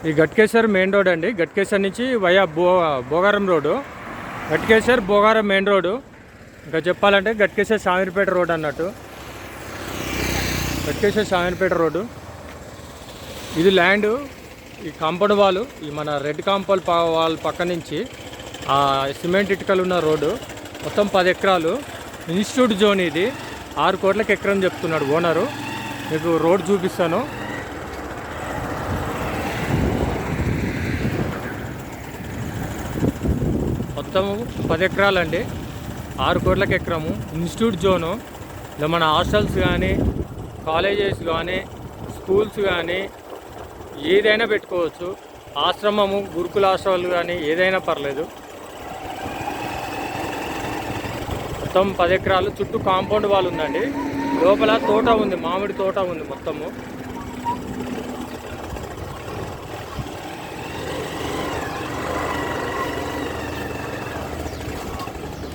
ఈ Ghatkesar main road అండి. గట్కేశ్వర్ నుంచి via Bhogaram road, Ghatkesar Bhogaram main road. ఇంకా చెప్పాలంటే గట్కేశ్వర్ షామీర్పేట రోడ్ అన్నట్టు. గట్కేశ్వర్ షామీర్పేట రోడ్డు ఇది ల్యాండ్. ఈ కాంపౌండ్ వాల్, ఈ మన రెడ్ కాంపౌండ్ వాల్ పక్క నుంచి ఆ సిమెంట్ ఇటుకలు ఉన్న రోడ్డు మొత్తం 10 ఎకరాలు. ఇన్స్టిట్యూట్ జోన్ ఇది. 6 కోట్లకు ఎకరం చెప్తున్నాడు ఓనరు. మీకు రోడ్ చూపిస్తాను. మొత్తం 10 ఎకరాలండి, 6 కోట్లకు ఎకరము. Institute zone. ఇలా మన హాస్టల్స్ కానీ, కాలేజెస్ కానీ, స్కూల్స్ కానీ ఏదైనా పెట్టుకోవచ్చు. ఆశ్రమము, గురుకుల హాస్టల్ కానీ ఏదైనా పర్లేదు. మొత్తం 10 ఎకరాలు. చుట్టూ కాంపౌండ్ వాల్ ఉందండి. లోపల తోట ఉంది, మామిడి తోట ఉంది మొత్తము.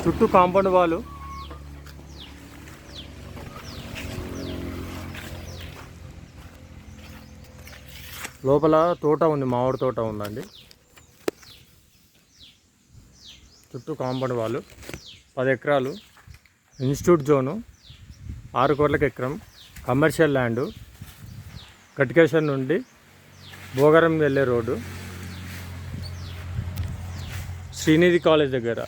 చుట్టూ కాంపౌండ్ వాలు. లోపల తోట ఉంది, మామిడి తోట ఉందండి. చుట్టూ కాంపౌండ్ వాళ్ళు. 10 ఎకరాలు. Institute zone. 6 కోట్లకు ఎకరం. Commercial land. గట్కేశ్వర్ నుండి భోగారం వెళ్ళే రోడ్డు. శ్రీనిధి కాలేజ్ దగ్గర.